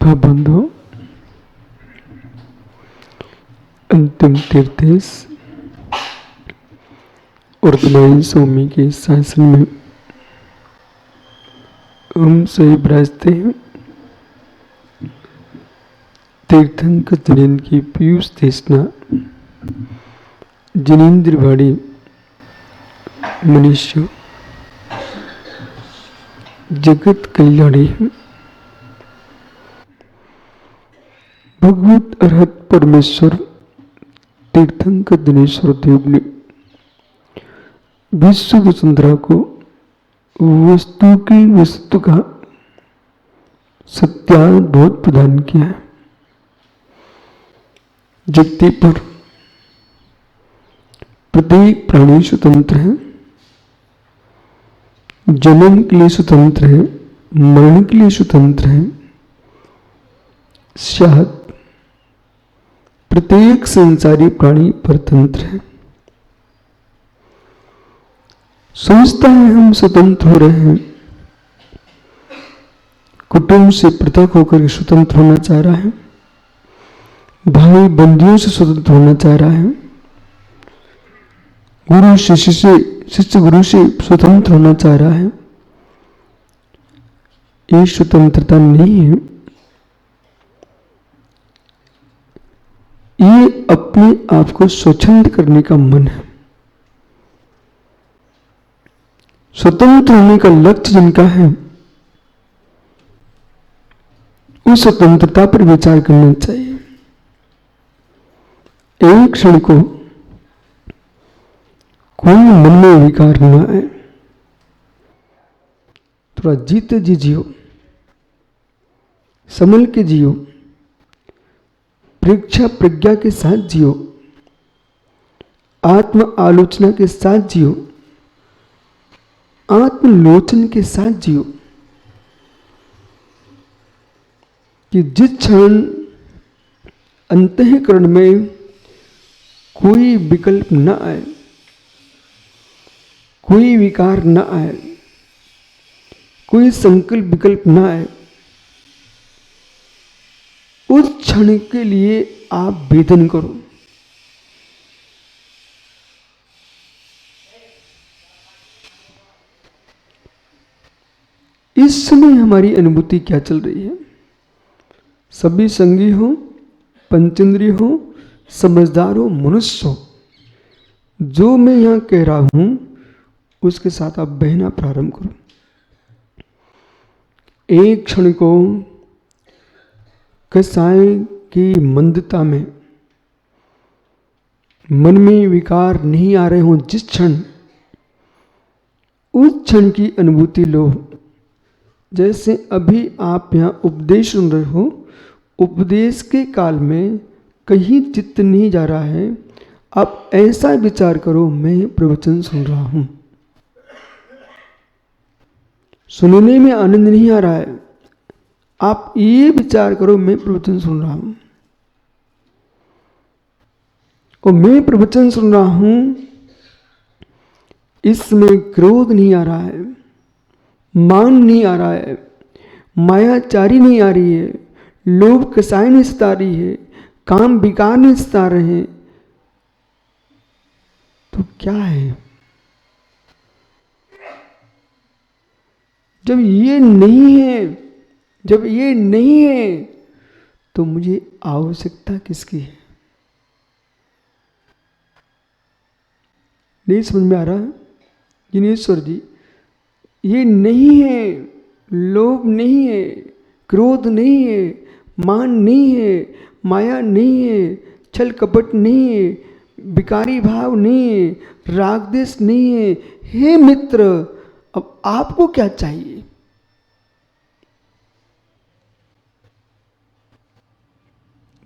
बंधु अंतिम तीर्थेश वर्तमान स्वामी के शासन में हम सही विराजते हैं। तीर्थंकर जनेन की पीयूष देशना जनेन्द्र भाड़ी मनुष्य जगत कल्याणी भगवत अरहत परमेश्वर तीर्थंकर दिनेश्वर देव ने विश्व वसुंधरा को वस्तु की वस्तु का सत्यानुभूत प्रदान किया है। जगती पर प्रत्येक प्राणी स्वतंत्र है, जन्म के लिए स्वतंत्र है, मरण के लिए स्वतंत्र है। शायद प्रत्येक संसारी प्राणी परतंत्र है। सोचता है हम स्वतंत्र हो रहे हैं, कुटुंब से पृथक होकर स्वतंत्र होना चाह रहा है, भाई बंदियों से स्वतंत्र होना चाह रहा है, गुरु शिष्य गुरु से स्वतंत्र होना चाह रहा है। ये स्वतंत्रता नहीं है, ये अपने आप को स्वच्छंद करने का मन है। स्वतंत्र होने का लक्ष्य जिनका है, उस स्वतंत्रता पर विचार करना चाहिए। एक क्षण को कोई मन में विकार न आए, थोड़ा जीते जी जियो, संभल के जियो, परीक्षा प्रज्ञा के साथ जियो, आत्म आलोचना के साथ जियो, आत्मलोचन के साथ जियो। कि जिस क्षण अंतःकरण में कोई विकल्प न आए, कोई विकार न आए, कोई संकल्प विकल्प न आए, उस क्षण के लिए आप वेदन करो। इस समय हमारी अनुभूति क्या चल रही है? सभी संगी हो, पंचेंद्रिय हो, समझदार हो, मनुष्य हो, जो मैं यहां कह रहा हूं उसके साथ आप बहना प्रारंभ करो। एक क्षण को कसाय की मंदता में मन में विकार नहीं आ रहे हो, जिस क्षण, उस क्षण की अनुभूति लो। जैसे अभी आप यहाँ उपदेश सुन रहे हो, उपदेश के काल में कहीं चित्त नहीं जा रहा है, आप ऐसा विचार करो मैं प्रवचन सुन रहा हूं। सुनने में आनंद नहीं आ रहा है, आप ये विचार करो मैं प्रवचन सुन रहा हूं। और मैं प्रवचन सुन रहा हूं, इसमें क्रोध नहीं आ रहा है, मान नहीं आ रहा है, मायाचारी नहीं आ रही है, लोभ कसाय नहीं सता रही है, काम विकार नहीं सता रहे हैं, तो क्या है? जब ये नहीं है, जब ये नहीं है, तो मुझे आवश्यकता किसकी है? नहीं समझ में आ रहा है जिनेश्वर जी? ये नहीं है, लोभ नहीं है, क्रोध नहीं है, मान नहीं है, माया नहीं है, छल कपट नहीं है, विकारी भाव नहीं है, राग द्वेष नहीं है। हे मित्र, अब आपको क्या चाहिए?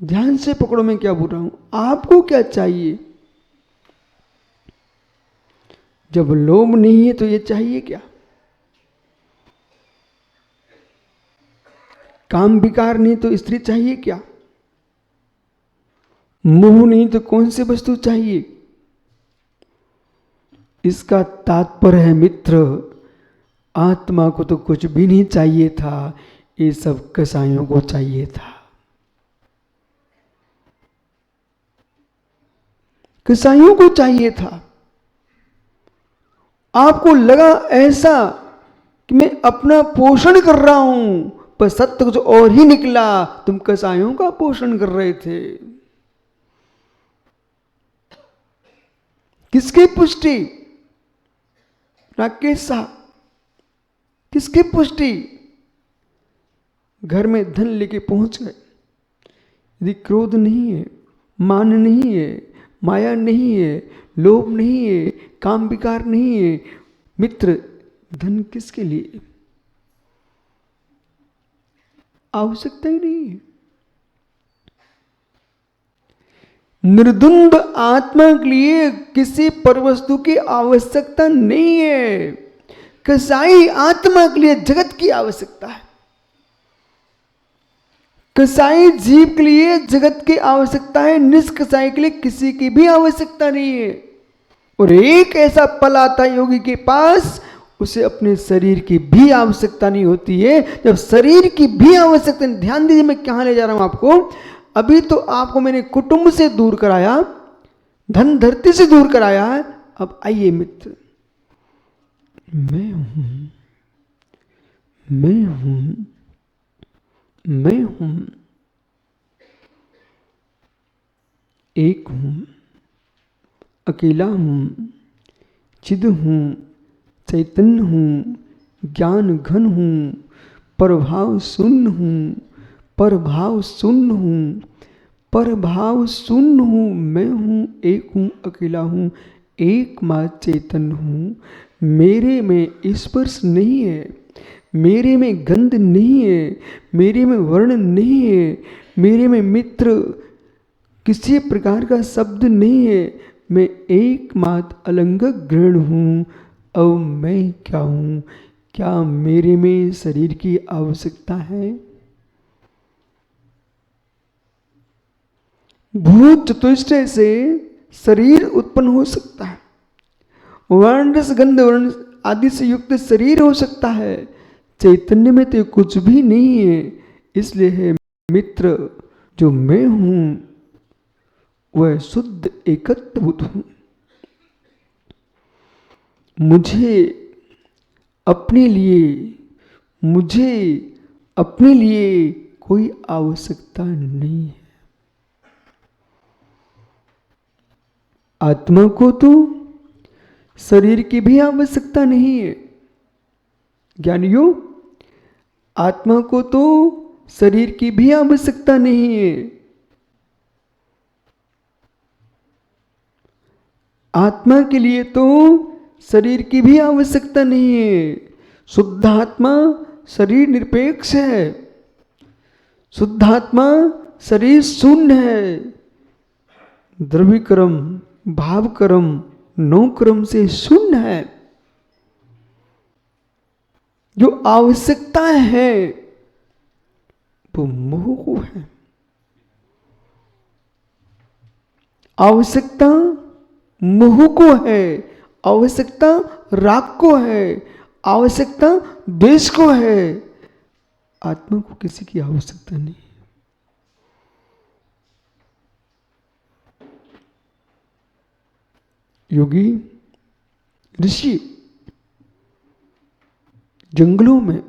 ध्यान से पकड़ो मैं क्या बोल रहा हूं। आपको क्या चाहिए? जब लोभ नहीं है तो ये चाहिए क्या? काम विकार नहीं तो स्त्री चाहिए क्या? मोह नहीं तो कौन सी वस्तु चाहिए? इसका तात्पर्य है मित्र, आत्मा को तो कुछ भी नहीं चाहिए था, ये सब कसाईयों को चाहिए था। कसाईयों को चाहिए था। आपको लगा ऐसा कि मैं अपना पोषण कर रहा हूं, पर सत्य कुछ और ही निकला। तुम कसाईयों का पोषण कर रहे थे। किसकी पुष्टि? राकेश साहब, किसकी पुष्टि? घर में धन लेके पहुंच गए। यदि क्रोध नहीं है, मान नहीं है, माया नहीं है, लोभ नहीं है, काम विकार नहीं है, मित्र धन किसके लिए? आवश्यकता ही नहीं है। निर्द्वंद आत्मा के लिए किसी परवस्तु की आवश्यकता नहीं है। कसाई आत्मा के लिए जगत की आवश्यकता है। कसाई जीव के लिए जगत की आवश्यकता है, निष्कसाई के लिए किसी की भी आवश्यकता नहीं है। और एक ऐसा पल आता है योगी के पास, उसे अपने शरीर की भी आवश्यकता नहीं होती है। जब शरीर की भी आवश्यकता, ध्यान दीजिए मैं कहां ले जा रहा हूं आपको। अभी तो आपको मैंने कुटुंब से दूर कराया, धन धरती से दूर कराया है। अब आइए मित्र, मैं हूं, मैं हूं, मैं हूं, एक हूं, अकेला हूं, चिद हूं, चैतन्य हूं, ज्ञान घन हूं, प्रभाव शून्य हूं, परभाव शून्य हूं, परभाव शून्य हूं, मैं हूं, एक हूं, अकेला हूं, एकमात्र चैतन्य हूं। मेरे में स्पर्श नहीं है, मेरे में गंध नहीं है, मेरे में वर्ण नहीं है, मेरे में मित्र किसी प्रकार का शब्द नहीं है। मैं एकमात्र अलंग ग्रहण हूं। अब मैं क्या हूं? क्या मेरे में शरीर की आवश्यकता है? भूत चतुष्टय से शरीर उत्पन्न हो सकता है, वर्ण रस गंध वर्ण आदि से युक्त शरीर हो सकता है। चैतन्य में तो कुछ भी नहीं है। इसलिए है मित्र, जो मैं हूं वह शुद्ध एकत्वभूत हूं। मुझे अपने लिए कोई आवश्यकता नहीं है। आत्मा को तो शरीर की भी आवश्यकता नहीं है। ज्ञानियों, आत्मा को तो शरीर की भी आवश्यकता नहीं है। आत्मा के लिए तो शरीर की भी आवश्यकता नहीं है। शुद्ध आत्मा शरीर निरपेक्ष है। शुद्ध आत्मा शरीर शून्य है। द्रव्य कर्म, भाव कर्म, नौ कर्म से शून्य है। जो आवश्यकता है वो मोह को है। आवश्यकता मोह को है, आवश्यकता राग को है, आवश्यकता द्वेष को है। आत्मा को किसी की आवश्यकता नहीं। योगी ऋषि जंगलों में,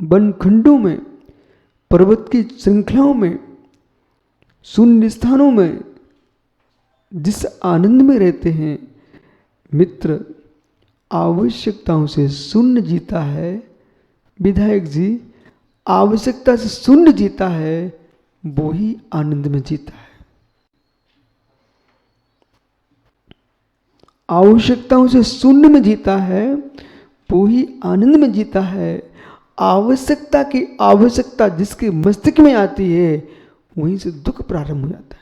वनखंडों में, पर्वत की श्रृंखलाओं में, शून्य स्थानों में जिस आनंद में रहते हैं, मित्र आवश्यकताओं से शून्य जीता है। विधायक जी, आवश्यकता से शून्य जीता है, वो ही आनंद में जीता है। आवश्यकताओं से शून्य में जीता है, वो ही आनंद में जीता है। आवश्यकता की आवश्यकता जिसके मस्तिष्क में आती है, वहीं से दुख प्रारंभ हो जाता है।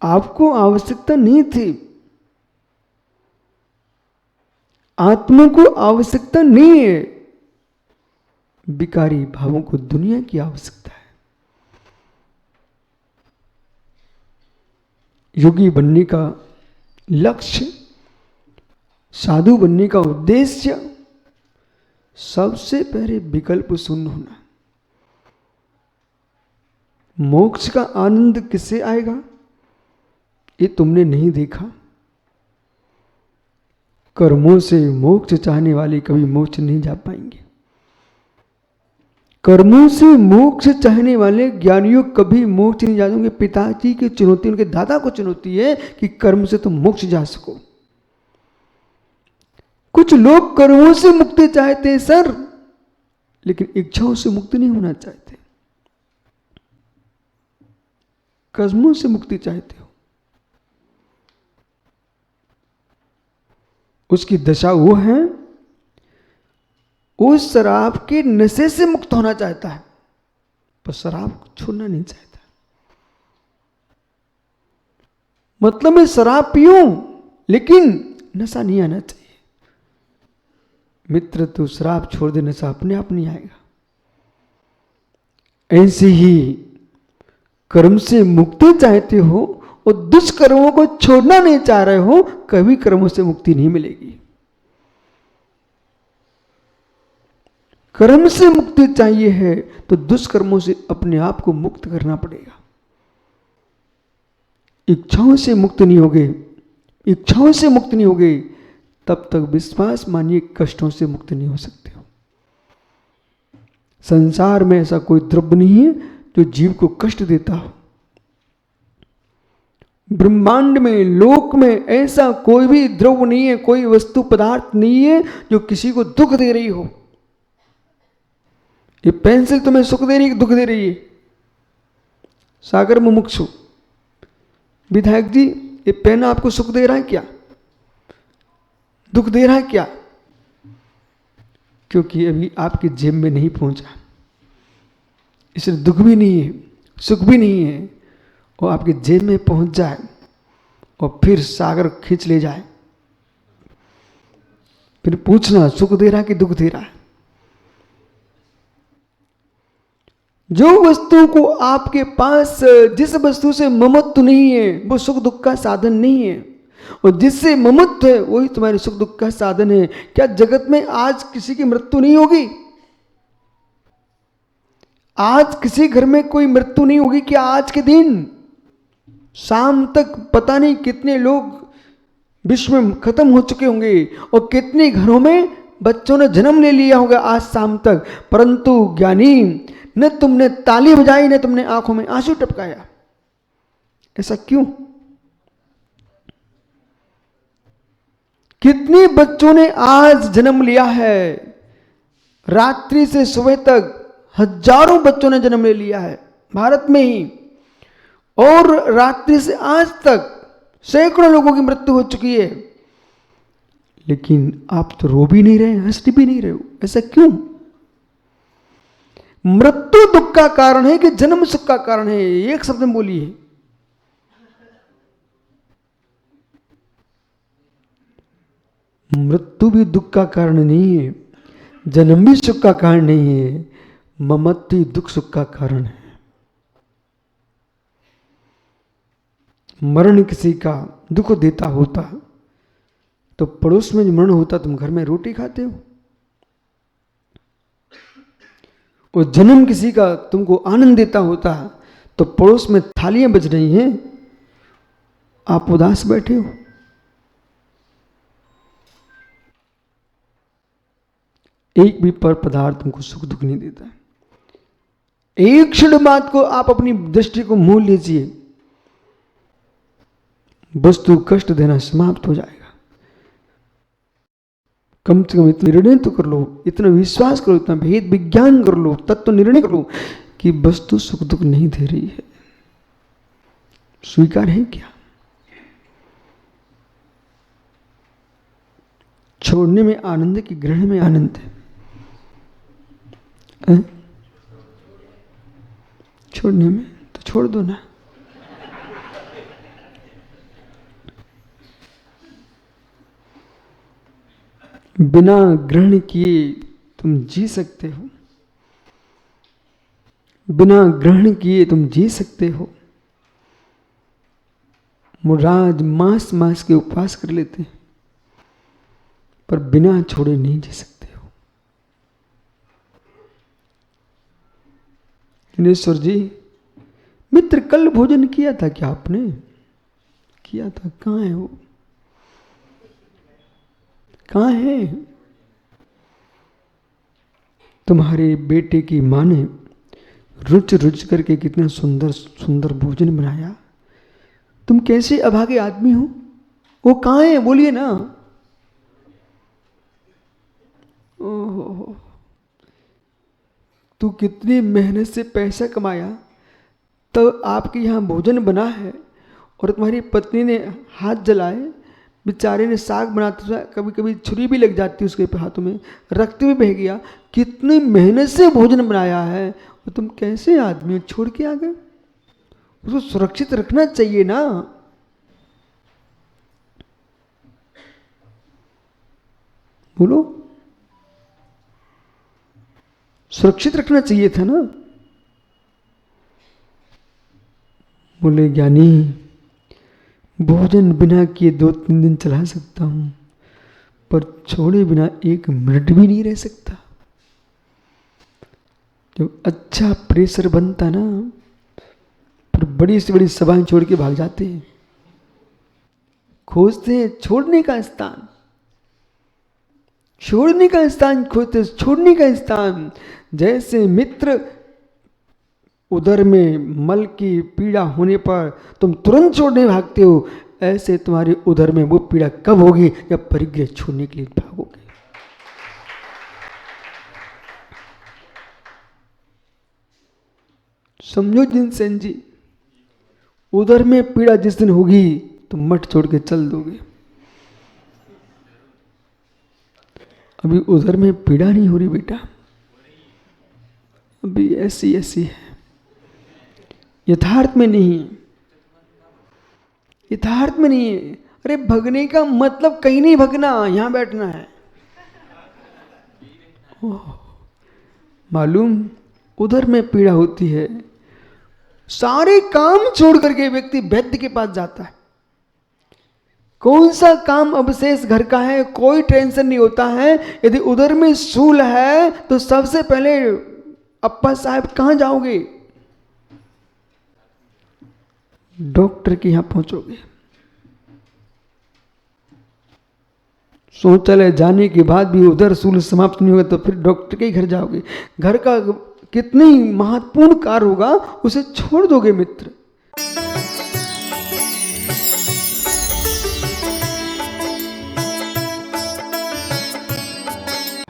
आपको आवश्यकता नहीं थी, आत्मा को आवश्यकता नहीं है। विकारी भावों को दुनिया की आवश्यकता है। योगी बनने का लक्ष्य, साधु बनने का उद्देश्य सबसे पहले विकल्प शून्य होना। मोक्ष का आनंद किससे आएगा ये तुमने नहीं देखा। कर्मों से मोक्ष चाहने वाले कभी मोक्ष नहीं जा पाएंगे। कर्मों से मोक्ष चाहने वाले ज्ञानियों कभी मोक्ष नहीं जा पाएंगे। पिताजी की चुनौती, उनके दादा को चुनौती है कि कर्म से तुम मोक्ष जा सको। कुछ लोग कर्मों से मुक्ति चाहते हैं सर, लेकिन इच्छाओं से मुक्त नहीं होना चाहते। कर्मों से मुक्ति चाहते हो, उसकी दशा वो है, उस शराब के नशे से मुक्त होना चाहता है पर शराब छोड़ना नहीं चाहता। मतलब मैं शराब पीऊं लेकिन नशा नहीं आना चाहिए। मित्र तू शराब छोड़ दे, नशा अपने आप नहीं आएगा। ऐसे ही कर्म से मुक्ति चाहते हो और दुष्कर्मों को छोड़ना नहीं चाह रहे हो, कभी कर्मों से मुक्ति नहीं मिलेगी। कर्म से मुक्ति चाहिए है तो दुष्कर्मों से अपने आप को मुक्त करना पड़ेगा। इच्छाओं से मुक्त नहीं होगे, इच्छाओं से मुक्त नहीं होगे तब तक विश्वास मानिए कष्टों से मुक्त नहीं हो सकते हो। संसार में ऐसा कोई द्रव्य नहीं है जो जीव को कष्ट देता हो। ब्रह्मांड में, लोक में ऐसा कोई भी द्रव्य नहीं है, कोई वस्तु पदार्थ नहीं है जो किसी को दुख दे रही हो। ये पेंसिल तुम्हें सुख दे रही है कि दुख दे रही है? सागर मुमुक्षु विधायक जी, ये पेन आपको सुख दे रहा है क्या, दुख दे रहा है क्या? क्योंकि अभी आपकी जेब में नहीं पहुंचा, इसलिए दुख भी नहीं है, सुख भी नहीं है। और आपकी जेब में पहुंच जाए और फिर सागर खींच ले जाए, फिर पूछना सुख दे रहा है कि दुख दे रहा है। जो वस्तु को आपके पास, जिस वस्तु से ममत्व नहीं है वो सुख दुख का साधन नहीं है, और जिससे ममत्व है वही तुम्हारे सुख दुख का साधन है। क्या जगत में आज किसी की मृत्यु नहीं होगी? आज किसी घर में कोई मृत्यु नहीं होगी क्या? आज के दिन शाम तक पता नहीं कितने लोग विश्व में खत्म हो चुके होंगे और कितने घरों में बच्चों ने जन्म ले लिया होगा आज शाम तक, परंतु ज्ञानी न तुमने ताली बजाई न तुमने आंखों में आंसू टपकाया। ऐसा क्यों? कितने बच्चों ने आज जन्म लिया है, रात्रि से सुबह तक हजारों बच्चों ने जन्म ले लिया है भारत में ही, और रात्रि से आज तक सैकड़ों लोगों की मृत्यु हो चुकी है, लेकिन आप तो रो भी नहीं रहे, हंस भी नहीं रहे हो। ऐसा क्यों? मृत्यु दुख का कारण है कि जन्म सुख का कारण है? एक शब्द में बोलिए। मृत्यु भी दुख का कारण नहीं है, जन्म भी सुख का कारण नहीं है, ममत्व दुख सुख का कारण है। मरण किसी का दुख देता होता तो पड़ोस में मरण होता तुम घर में रोटी खाते हो, और जन्म किसी का तुमको आनंद देता होता तो पड़ोस में थालियां बज रही हैं, आप उदास बैठे हो। एक भी पर पदार्थ तुमको सुख दुख नहीं देता। एक क्षण बात को आप अपनी दृष्टि को मोल लीजिए, वस्तु कष्ट देना समाप्त हो जाएगा। कम से कम इतना निर्णय तो कर लो, इतना विश्वास करो, इतना भेद विज्ञान कर लो, तत्व निर्णय कर लो कि वस्तु सुख दुख नहीं दे रही है। स्वीकार है क्या? छोड़ने में आनंद है कि ग्रहण में आनंद है? छोड़ने में तो छोड़ दो ना। बिना ग्रहण किए तुम जी सकते हो, बिना ग्रहण किए तुम जी सकते हो। मुराद मास मास के उपवास कर लेते हैं पर बिना छोड़े नहीं जी सकते हो। जिनेश्वर जी, मित्र कल भोजन किया था क्या आपने? किया था। कहाँ है वो? कहाँ है? तुम्हारे बेटे की माँ ने रुच रुच करके कितना सुंदर सुंदर भोजन बनाया। तुम कैसे अभागे आदमी हो? वो कहाँ है? बोलिए ना। ओहो, तू कितनी मेहनत से पैसा कमाया, तो आपके यहाँ भोजन बना है, और तुम्हारी पत्नी ने हाथ जलाए, बेचारे ने साग बनाते हुए कभी कभी छुरी भी लग जाती उसके हाथों में, रक्त भी बह गया। कितनी मेहनत से भोजन बनाया है, और तुम कैसे आदमी छोड़ के आ गए? उसको सुरक्षित रखना चाहिए ना। बोलो, सुरक्षित रखना चाहिए था ना। बोले ज्ञानी, भोजन बिना किए 2-3 दिन चला सकता हूं, पर छोड़े बिना 1 मिनट भी नहीं रह सकता। जब अच्छा प्रेशर बनता ना, पर बड़ी से बड़ी सभाएं छोड़ के भाग जाते हैं, खोजते हैं छोड़ने का स्थान, छोड़ने का स्थान खोजते, छोड़ने का स्थान। जैसे मित्र उदर में मल की पीड़ा होने पर तुम तुरंत छोड़ने भागते हो, ऐसे तुम्हारे उदर में वो पीड़ा कब होगी? जब परिग्रह छोड़ने के लिए भागोगे। समझो जिनसेन जी, उदर में पीड़ा जिस दिन होगी तो मठ छोड़ के चल दोगे। अभी उदर में पीड़ा नहीं हो रही बेटा, अभी ऐसी ऐसी है, यथार्थ में नहीं है, यथार्थ में नहीं है। अरे भगने का मतलब कहीं नहीं भगना, यहां बैठना है। मालूम, उधर में पीड़ा होती है, सारे काम छोड़ करके व्यक्ति वैद्य के पास जाता है। कौन सा काम अवशेष घर का है, कोई टेंशन नहीं होता है। यदि उधर में शूल है तो सबसे पहले अप्पा साहब कहां जाओगे? डॉक्टर के यहां पहुंचोगे। शौचालय जाने के बाद भी उधर शूल समाप्त नहीं होगा तो फिर डॉक्टर के घर जाओगे। घर का कितनी महत्वपूर्ण कार्य होगा उसे छोड़ दोगे मित्र।